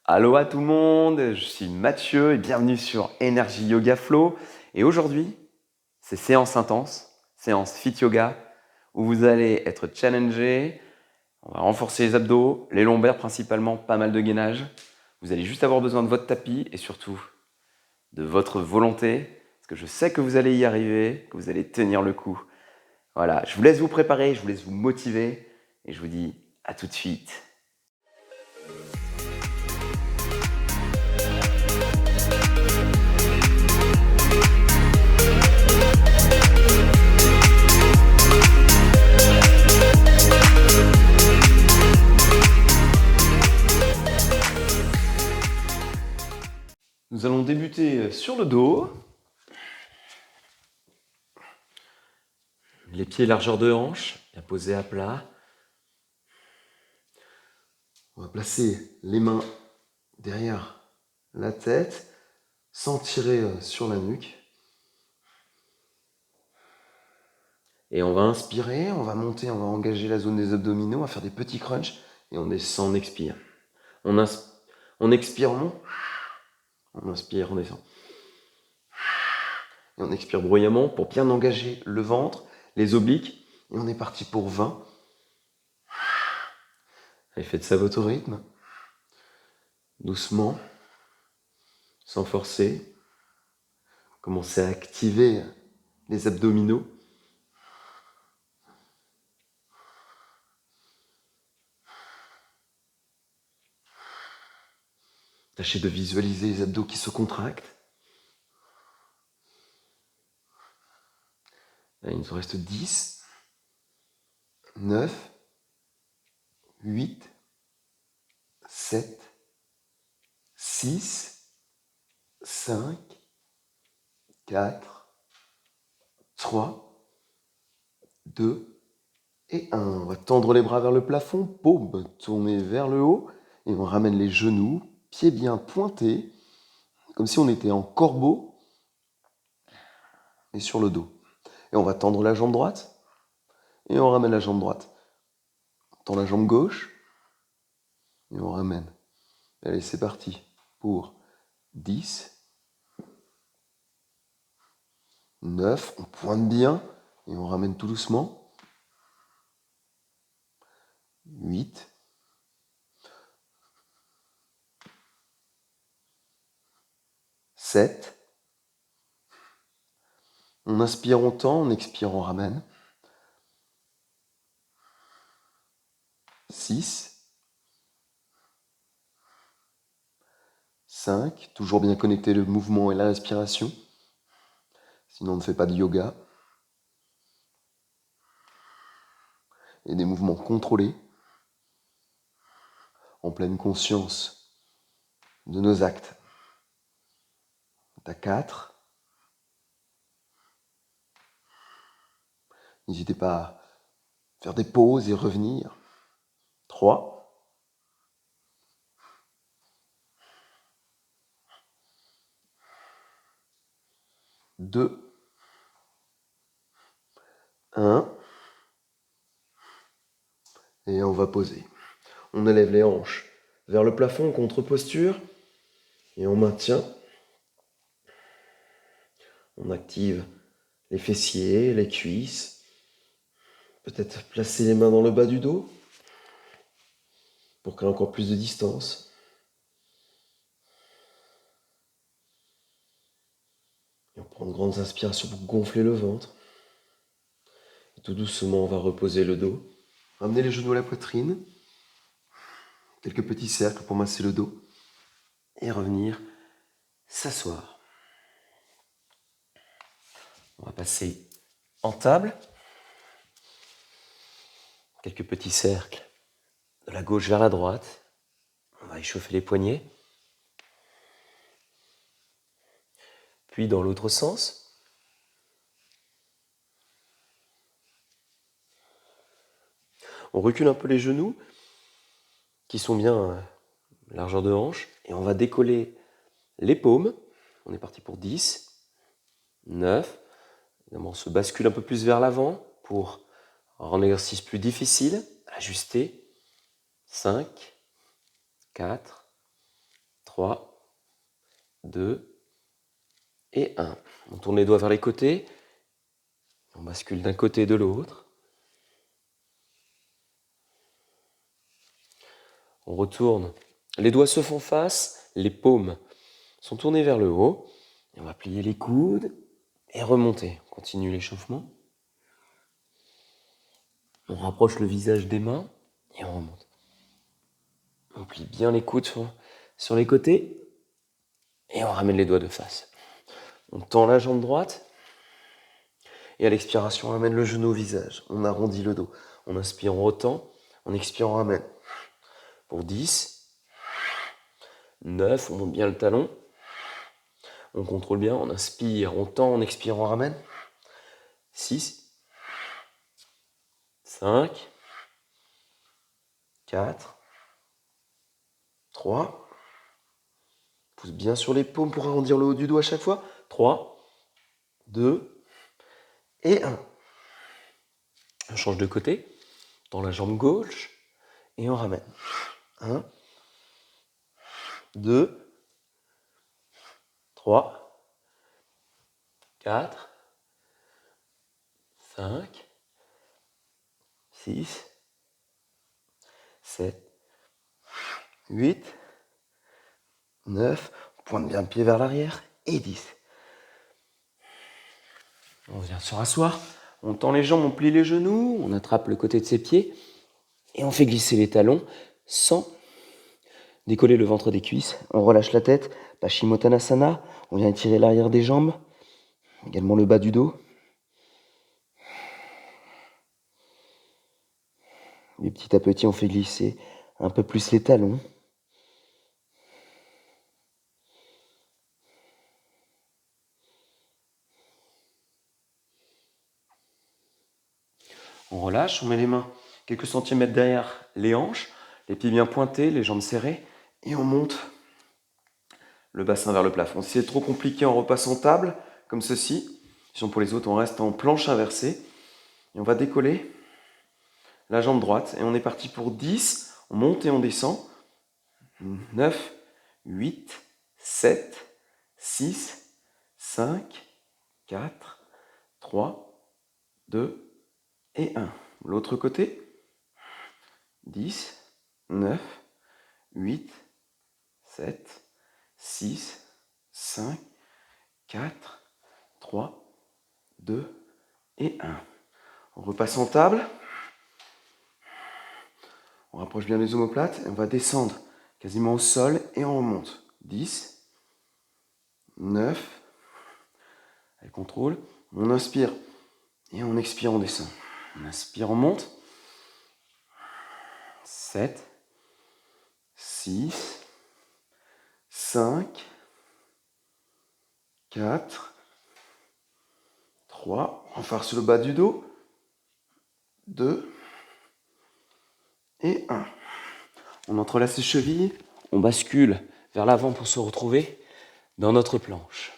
Allô à tout le monde, je suis Mathieu et bienvenue sur Energy Yoga Flow. Et aujourd'hui, c'est séance intense, séance Fit Yoga, où vous allez être challengé. On va renforcer les abdos, les lombaires principalement, pas mal de gainage. Vous allez juste avoir besoin de votre tapis et surtout de votre volonté, parce que je sais que vous allez y arriver, que vous allez tenir le coup. Voilà, je vous laisse vous préparer, je vous laisse vous motiver et je vous dis à tout de suite. Nous allons débuter sur le dos. Les pieds largeur de hanche, bien posés à plat. On va placer les mains derrière la tête, sans tirer sur la nuque. Et on va inspirer, on va monter, on va engager la zone des abdominaux, on va faire des petits crunchs et on descend, on expire. On expire, on inspire, on descend. Et on expire bruyamment pour bien engager le ventre, les obliques. Et on est parti pour 20. Allez, faites ça à votre rythme. Doucement, sans forcer. Commencez à activer les abdominaux. Tâchez de visualiser les abdos qui se contractent. Là, il nous reste 10, 9, 8, 7, 6, 5, 4, 3, 2 et 1. On va tendre les bras vers le plafond, paume tournée vers le haut et on ramène les genoux, pieds bien pointés, comme si on était en corbeau et sur le dos. Et on va tendre la jambe droite et on ramène la jambe droite. On tend la jambe gauche et on ramène. Allez, c'est parti pour 10, 9, on pointe bien et on ramène tout doucement. 8, 7, on inspire, on tend, on expire, on ramène. 6, 5, toujours bien connecter le mouvement et la respiration, sinon on ne fait pas de yoga. Et des mouvements contrôlés, en pleine conscience de nos actes. On est à 4. N'hésitez pas à faire des pauses et revenir. 3. 2. 1. Et on va poser. On élève les hanches vers le plafond, contre-posture. Et on maintient. On active les fessiers, les cuisses. Peut-être placer les mains dans le bas du dos pour créer encore plus de distance. Et on prend de grandes inspirations pour gonfler le ventre. Et tout doucement, on va reposer le dos. Ramener les genoux à la poitrine. Quelques petits cercles pour masser le dos. Et revenir s'asseoir. On va passer en table. Quelques petits cercles de la gauche vers la droite. On va échauffer les poignets. Puis dans l'autre sens. On recule un peu les genoux qui sont bien largeur de hanche. Et on va décoller les paumes. On est parti pour 10, 9. Évidemment, on se bascule un peu plus vers l'avant pour rendre l'exercice plus difficile. Ajuster. 5, 4, 3, 2 et 1. On tourne les doigts vers les côtés. On bascule d'un côté et de l'autre. On retourne. Les doigts se font face, les paumes sont tournées vers le haut. Et on va plier les coudes et remonter. On continue l'échauffement. On rapproche le visage des mains et on remonte. On plie bien les coudes sur les côtés et on ramène les doigts de face. On tend la jambe droite et à l'expiration, on ramène le genou au visage. On arrondit le dos. On inspire, on retend. On expire, on ramène. Pour 10, 9, on monte bien le talon. On contrôle bien, on inspire, on tend, on expire, on ramène. 6, 5, 4, 3. Pousse bien sur les paumes pour arrondir le haut du dos à chaque fois. 3, 2 et 1. On change de côté. Dans la jambe gauche et on ramène. 1, 2, 3, 4, 5, 6, 7, 8, 9, on pointe bien le pied vers l'arrière, et 10. On vient se rasseoir, on tend les jambes, on plie les genoux, on attrape le côté de ses pieds, et on fait glisser les talons sans décoller le ventre des cuisses. On relâche la tête, Paschimottanasana, on vient étirer l'arrière des jambes, également le bas du dos. Et petit à petit, on fait glisser un peu plus les talons. On relâche, on met les mains quelques centimètres derrière les hanches, les pieds bien pointés, les jambes serrées, et on monte le bassin vers le plafond. Si c'est trop compliqué, on repasse en table, comme ceci. Sinon pour les autres, on reste en planche inversée. Et on va décoller la jambe droite. Et on est parti pour 10. On monte et on descend. 9, 8, 7, 6, 5, 4, 3, 2 et 1. L'autre côté. 10, 9, 8, 7, 6, 5, 4, 3, 2 et 1. On repasse en table. On rapproche bien les omoplates et on va descendre quasiment au sol et on remonte. 10, 9, avec contrôle. On inspire et on expire, on descend. On inspire, on monte. 7, 6, 5, 4, 3, on farce le bas du dos, 2 et 1. On entrelace les chevilles, on bascule vers l'avant pour se retrouver dans notre planche.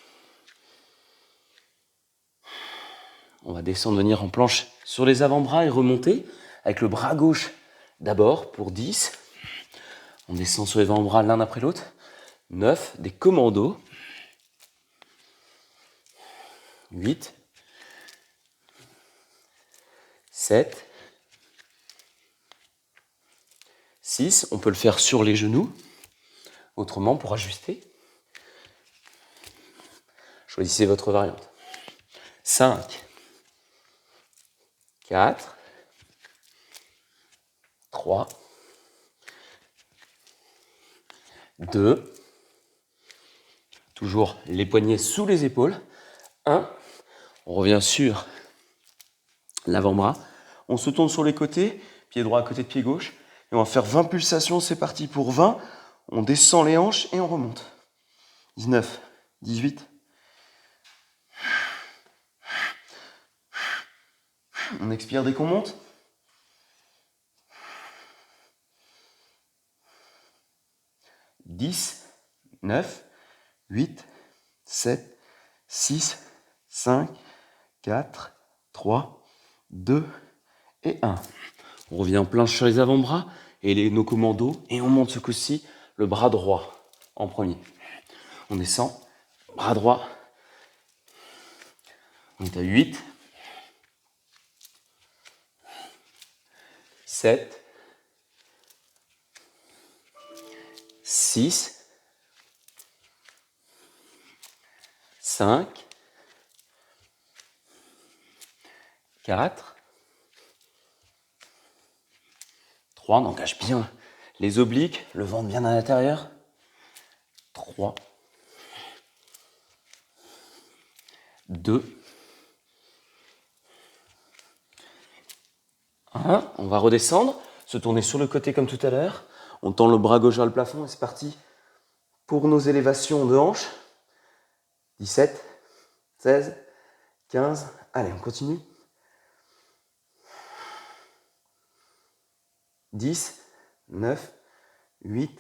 On va descendre, venir en planche sur les avant-bras et remonter avec le bras gauche d'abord pour 10. On descend sur les avant-bras l'un après l'autre. 9, des commandos. 8, 7, 6, on peut le faire sur les genoux, autrement pour ajuster. Choisissez votre variante. 5, 4, 3, 2, toujours les poignets sous les épaules. 1, on revient sur l'avant-bras. On se tourne sur les côtés, pied droit à côté de pied gauche. Et on va faire 20 pulsations, c'est parti pour 20. On descend les hanches et on remonte. 19, 18. On expire dès qu'on monte. 10, 9, 8, 7, 6, 5, 4, 3, 2 et 1. On revient en planche sur les avant-bras et nos commandos et on monte ce coup-ci le bras droit en premier. On descend, bras droit. On est à 8, 7, 6, 5, 4, 3, on engage bien les obliques, le ventre bien à l'intérieur. 3, 2, 1. On va redescendre, se tourner sur le côté comme tout à l'heure. On tend le bras gauche vers le plafond et c'est parti pour nos élévations de hanches. 17, 16, 15. Allez, on continue. 10, 9, 8,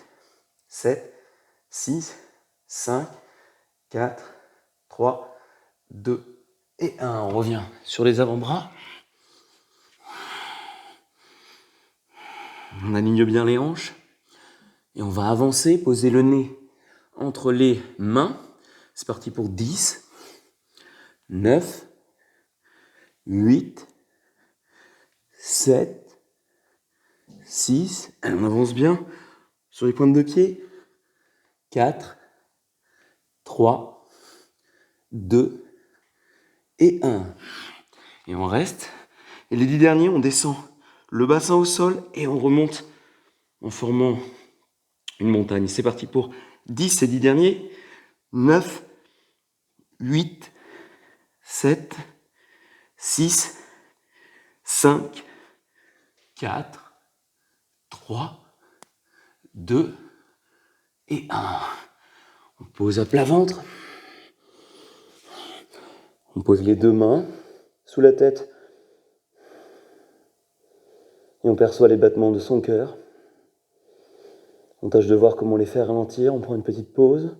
7, 6, 5, 4, 3, 2 et 1. On revient sur les avant-bras. On aligne bien les hanches. Et on va avancer, poser le nez entre les mains. C'est parti pour 10, 9, 8, 7, 6. Allez, on avance bien sur les pointes de pied. 4, 3, 2 et 1. Et on reste. Et les 10 derniers, on descend le bassin au sol et on remonte en formant une montagne. C'est parti pour 10 et 10 derniers. 9, 8, 7, 6, 5, 4, 3, 2 et 1. On pose à plat ventre. On pose les deux mains sous la tête. Et on perçoit les battements de son cœur. On tâche de voir comment les faire ralentir. On prend une petite pause.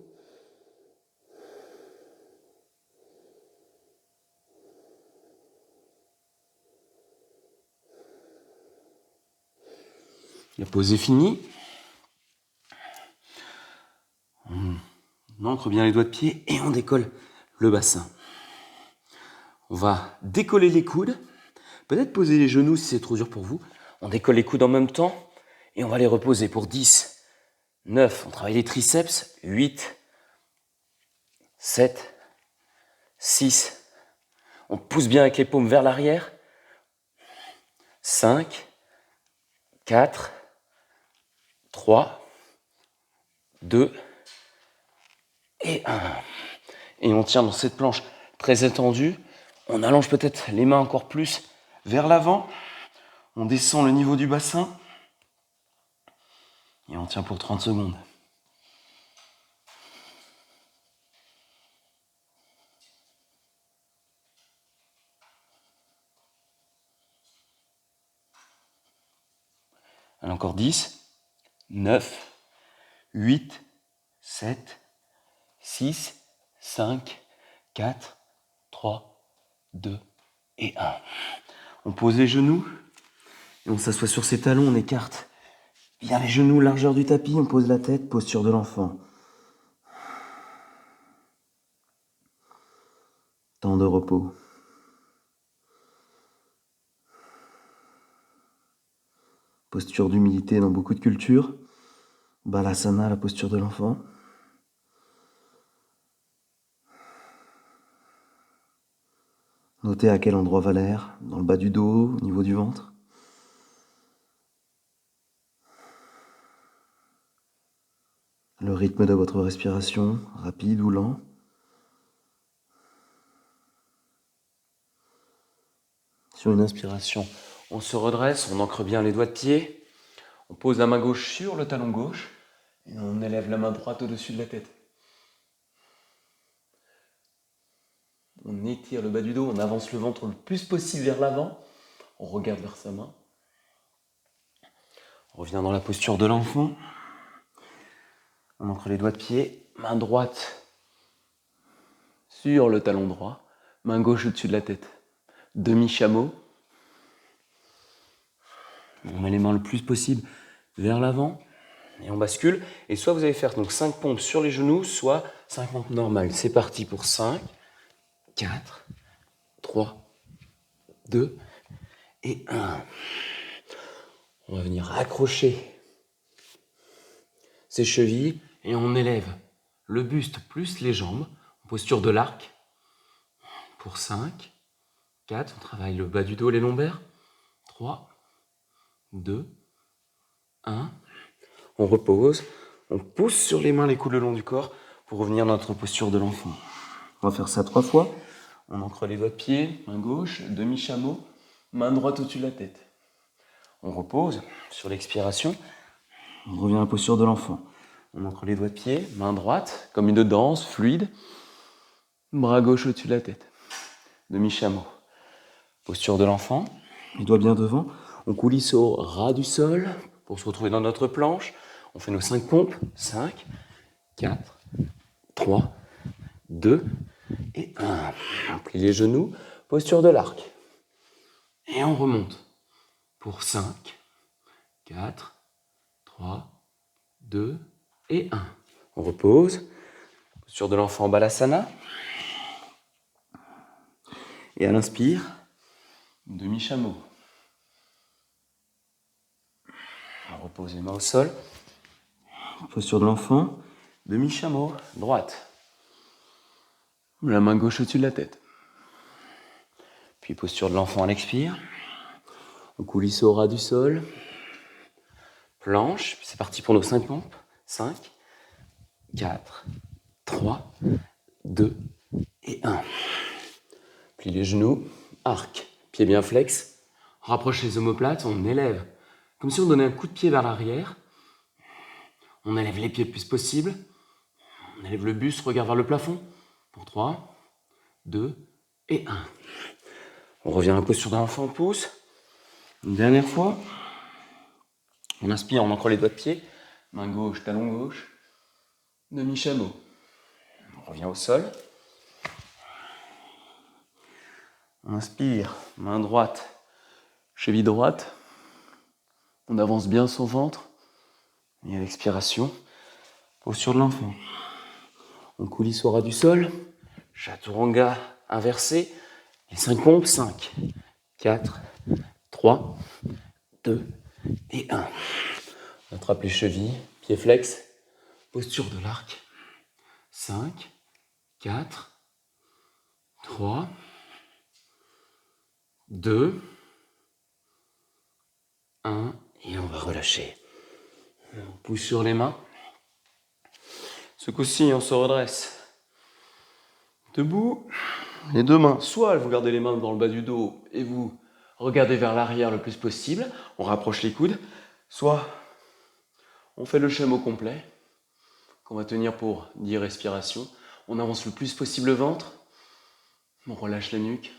La pause est finie. On ancre bien les doigts de pied et on décolle le bassin. On va décoller les coudes. Peut-être poser les genoux si c'est trop dur pour vous. On décolle les coudes en même temps et on va les reposer pour 10, 9. On travaille les triceps. 8, 7, 6. On pousse bien avec les paumes vers l'arrière. 5, 4, 3, 2 et 1. Et on tient dans cette planche très étendue. On allonge peut-être les mains encore plus vers l'avant. On descend le niveau du bassin. Et on tient pour 30 secondes. Allez, encore 10, 9, 8, 7, 6, 5, 4, 3, 2 et 1. On pose les genoux et on s'assoit sur ses talons, on écarte bien les genoux, largeur du tapis, on pose la tête, posture de l'enfant. Temps de repos. Posture d'humilité dans beaucoup de cultures. Balasana, la posture de l'enfant. Notez à quel endroit va l'air, dans le bas du dos, au niveau du ventre. Le rythme de votre respiration, rapide ou lent. Sur une inspiration, on se redresse, on ancre bien les doigts de pied. On pose la main gauche sur le talon gauche et on élève la main droite au-dessus de la tête. On étire le bas du dos, on avance le ventre le plus possible vers l'avant. On regarde vers sa main. On revient dans la posture de l'enfant. On ancre les doigts de pied, main droite sur le talon droit, main gauche au-dessus de la tête. Demi-chameau. On met les mains le plus possible vers l'avant. Et on bascule. Et soit vous allez faire donc 5 pompes sur les genoux, soit 5 pompes normales. C'est parti pour 5, 4, 3, 2 et 1. On va venir accrocher ses chevilles et on élève le buste plus les jambes en posture de l'arc. Pour 5, 4, on travaille le bas du dos, les lombaires. 3, 2, 1. On repose, on pousse sur les mains, les coudes le long du corps pour revenir dans notre posture de l'enfant. On va faire ça 3 fois. On ancre les doigts de pied, main gauche, demi-chameau, main droite au-dessus de la tête. On repose sur l'expiration. On revient à la posture de l'enfant. On ancre les doigts de pied, main droite, comme une danse fluide. Bras gauche au-dessus de la tête. Demi-chameau. Posture de l'enfant, les doigts bien devant. On coulisse au ras du sol pour se retrouver dans notre planche. On fait nos 5 pompes. 5, 4, 3, 2 et 1. On plie les genoux. Posture de l'arc. Et on remonte. Pour 5, 4, 3, 2 et 1. On repose. Posture de l'enfant Balasana. Et à l'inspire, demi-chameau. On repose les mains au sol. Posture de l'enfant, demi-chameau, droite. La main gauche au-dessus de la tête. Puis posture de l'enfant à l'expire. On coulisse au ras du sol. Planche. C'est parti pour nos 5 pompes. 5, 4, 3, 2 et 1. Plie les genoux, arc, pied bien flex. Rapproche les omoplates, on élève. Comme si on donnait un coup de pied vers l'arrière. On élève les pieds le plus possible. On élève le buste, regard vers le plafond. Pour 3, 2 et 1. On revient à la posture d'un enfant, on pousse. Une dernière fois. On inspire, on ancre les doigts de pied. Main gauche, talon gauche. Demi-chameau. On revient au sol. On inspire, main droite, cheville droite. On avance bien son ventre. Et à l'expiration, posture de l'enfant. On coulisse au ras du sol. Chaturanga inversé. Les 5 pompes. 5, 4, 3, 2 et 1. On attrape les chevilles, pieds flex. Posture de l'arc. 5, 4, 3, 2, 1. Et on va relâcher. On pousse sur les mains. Ce coup-ci, on se redresse. Debout. Les 2 mains. Soit vous gardez les mains dans le bas du dos et vous regardez vers l'arrière le plus possible. On rapproche les coudes. Soit on fait le chameau complet, qu'on va tenir pour 10 respirations. On avance le plus possible le ventre. On relâche la nuque.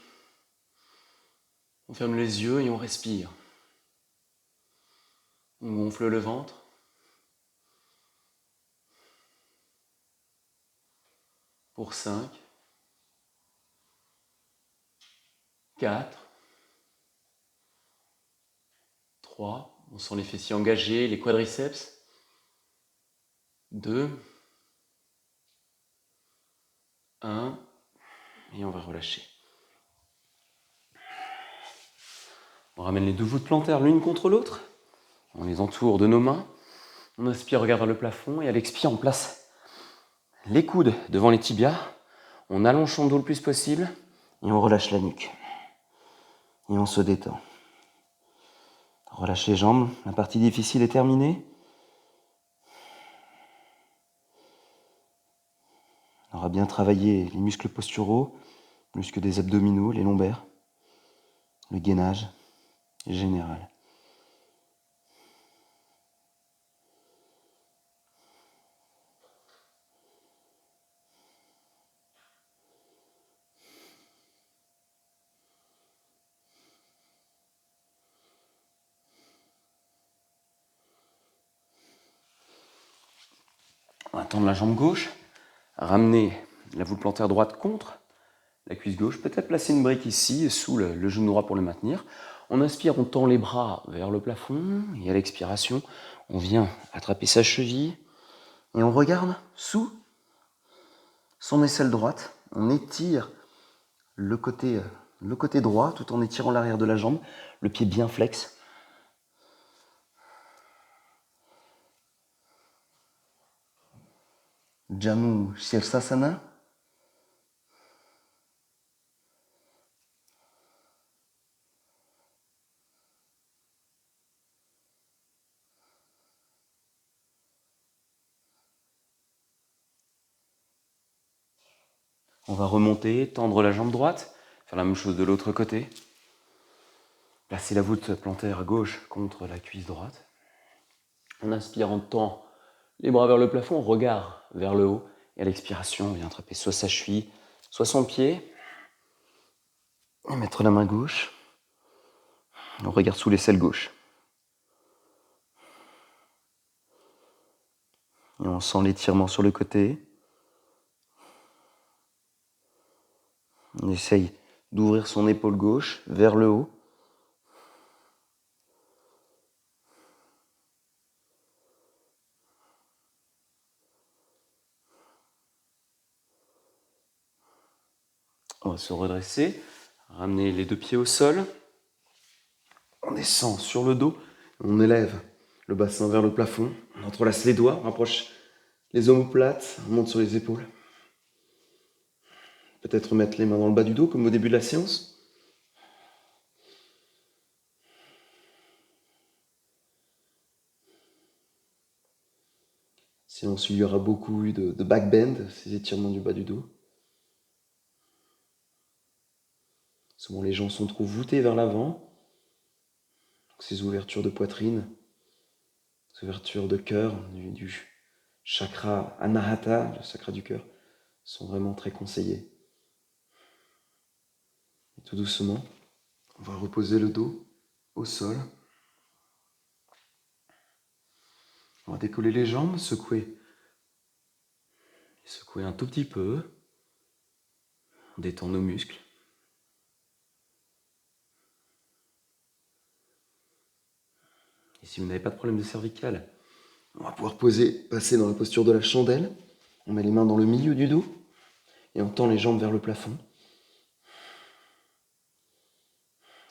On ferme les yeux et on respire. On gonfle le ventre. Pour 5, 4, 3, on sent les fessiers engagés, les quadriceps. 2, 1, et on va relâcher. On ramène les 2 voûtes plantaires l'une contre l'autre. On les entoure de nos mains. On inspire, regarde vers le plafond, et à l'expire, on place les coudes devant les tibias. On allonge son dos le plus possible, et on relâche la nuque. Et on se détend. Relâche les jambes, la partie difficile est terminée. On aura bien travaillé les muscles posturaux, les muscles des abdominaux, les lombaires, le gainage général. On va tendre la jambe gauche, ramener la voûte plantaire droite contre la cuisse gauche, peut-être placer une brique ici, sous le genou droit pour le maintenir. On inspire, on tend les bras vers le plafond. Et à l'expiration, on vient attraper sa cheville. Et on regarde sous son aisselle droite. On étire le côté droit tout en étirant l'arrière de la jambe. Le pied bien flex. Jammu Sirsasana. On va remonter, tendre la jambe droite, faire la même chose de l'autre côté. Placer la voûte plantaire gauche contre la cuisse droite. On inspire, on tend les bras vers le plafond, regard vers le haut. Et à l'expiration, on vient attraper soit sa cheville, soit son pied. Et mettre la main gauche. On regarde sous l'aisselle gauche. Et on sent l'étirement sur le côté. On essaye d'ouvrir son épaule gauche vers le haut. On va se redresser, ramener les deux pieds au sol. On descend sur le dos, on élève le bassin vers le plafond, on entrelace les doigts, on rapproche les omoplates, on monte sur les épaules. Peut-être mettre les mains dans le bas du dos comme au début de la séance. Sinon, il y aura beaucoup de back bend, ces étirements du bas du dos. Souvent, les gens sont trop voûtés vers l'avant. Ces ouvertures de poitrine, ces ouvertures de cœur, du chakra anahata, le chakra du cœur, sont vraiment très conseillées. Et tout doucement, on va reposer le dos au sol. On va décoller les jambes, secouer un tout petit peu. On détend nos muscles. Et si vous n'avez pas de problème de cervicale, on va pouvoir passer dans la posture de la chandelle. On met les mains dans le milieu du dos et on tend les jambes vers le plafond.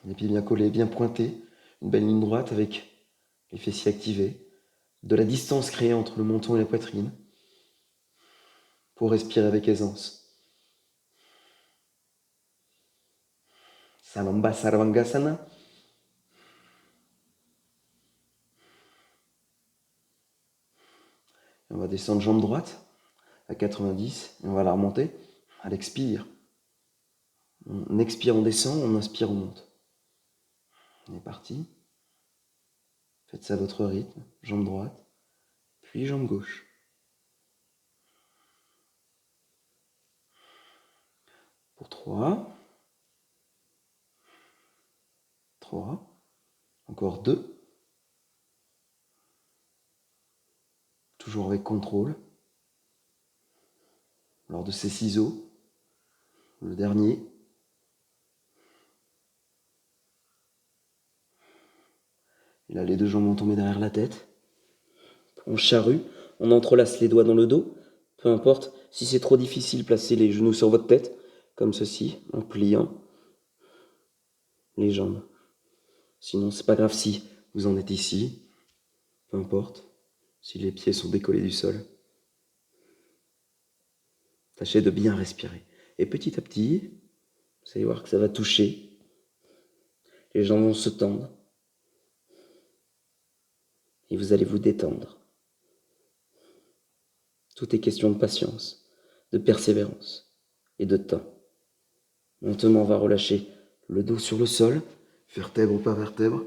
Les pieds bien collés, bien pointés. Une belle ligne droite avec les fessiers activés. De la distance créée entre le menton et la poitrine pour respirer avec aisance. Salamba Sarvangasana. On va descendre jambe droite à 90 et on va la remonter à l'expire. On expire, on descend, on inspire, on monte. On est parti. Faites ça à votre rythme. Jambe droite, puis jambe gauche. Pour 3. Encore 2. Toujours avec contrôle. Lors de ces ciseaux, le dernier. Et là, les deux jambes vont tomber derrière la tête. On charrue, on entrelace les doigts dans le dos. Peu importe, si c'est trop difficile, placez les genoux sur votre tête, comme ceci, en pliant les jambes. Sinon, c'est pas grave si vous en êtes ici. Peu importe, si les pieds sont décollés du sol. Tâchez de bien respirer. Et petit à petit, vous allez voir que ça va toucher. Les jambes vont se tendre. Et vous allez vous détendre. Tout est question de patience, de persévérance et de temps. Lentement, on va relâcher le dos sur le sol, vertèbre par vertèbre.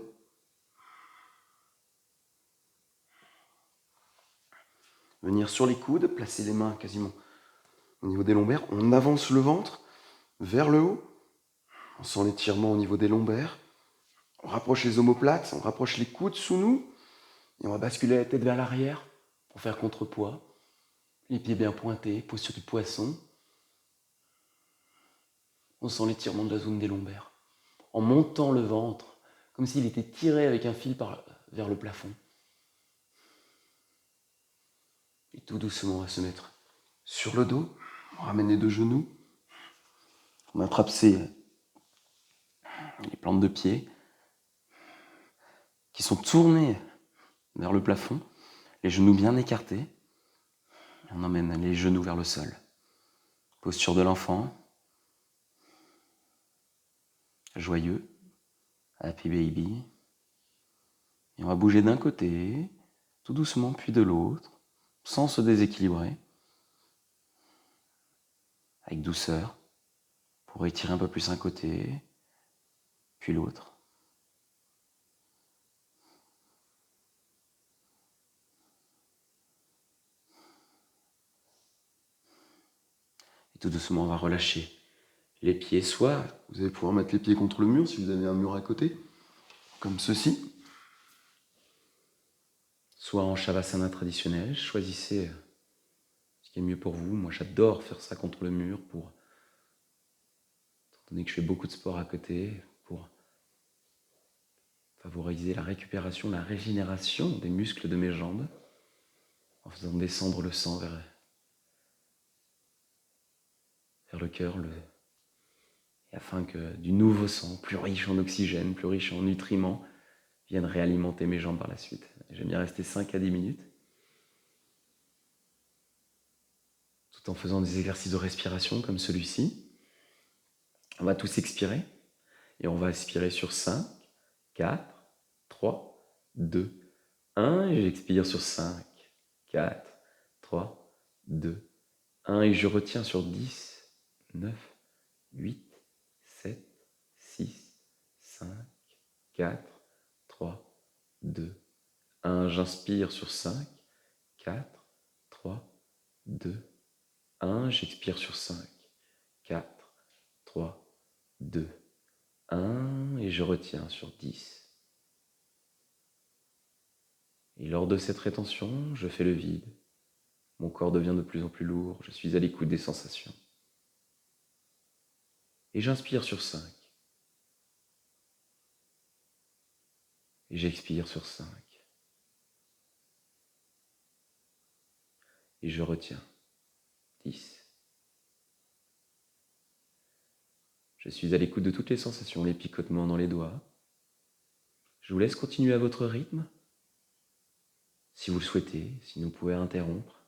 Venir sur les coudes, placer les mains quasiment au niveau des lombaires. On avance le ventre vers le haut. On sent l'étirement au niveau des lombaires. On rapproche les omoplates, on rapproche les coudes sous nous. Et on va basculer la tête vers l'arrière pour faire contrepoids. Les pieds bien pointés, posture du poisson. On sent l'étirement de la zone des lombaires. En montant le ventre comme s'il était tiré avec un fil vers le plafond. Et tout doucement, on va se mettre sur le dos, on ramène les 2 genoux, on attrape les plantes de pied qui sont tournées vers le plafond, les genoux bien écartés. Et on emmène les genoux vers le sol. Posture de l'enfant, joyeux, happy baby. Et on va bouger d'un côté, tout doucement, puis de l'autre, sans se déséquilibrer, avec douceur, pour étirer un peu plus un côté, puis l'autre. Et tout doucement, on va relâcher les pieds, soit Vous allez pouvoir mettre les pieds contre le mur si vous avez un mur à côté, comme ceci. soit en Shavasana traditionnel, choisissez ce qui est mieux pour vous. Moi, j'adore faire ça contre le mur étant donné que je fais beaucoup de sport à côté, pour favoriser la récupération, la régénération des muscles de mes jambes, en faisant descendre le sang vers le cœur, et afin que du nouveau sang, plus riche en oxygène, plus riche en nutriments, vienne réalimenter mes jambes par la suite. J'aime bien rester 5 à 10 minutes, tout en faisant des exercices de respiration comme celui-ci. On va tous expirer, et on va expirer sur 5, 4, 3, 2, 1, et j'expire sur 5, 4, 3, 2, 1, et je retiens sur 10, 9, 8, 7, 6, 5, 4, 3, 2, 1. J'inspire sur 5, 4, 3, 2, 1. J'expire sur 5, 4, 3, 2, 1. Et je retiens sur 10. Et lors de cette rétention, je fais le vide. Mon corps devient de plus en plus lourd. Je suis à l'écoute des sensations. Et j'inspire sur 5. Et j'expire sur 5. Et je retiens 10. Je suis à l'écoute de toutes les sensations, les picotements dans les doigts. Je vous laisse continuer à votre rythme. Si vous le souhaitez, sinon vous pouvez interrompre.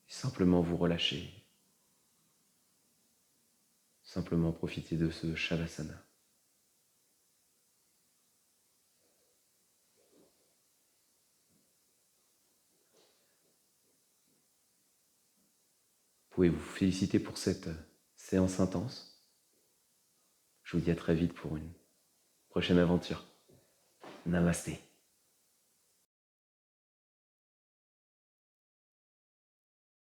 Et simplement vous relâcher. Simplement profiter de ce Shavasana. Vous pouvez vous féliciter pour cette séance intense. Je vous dis à très vite pour une prochaine aventure. Namasté.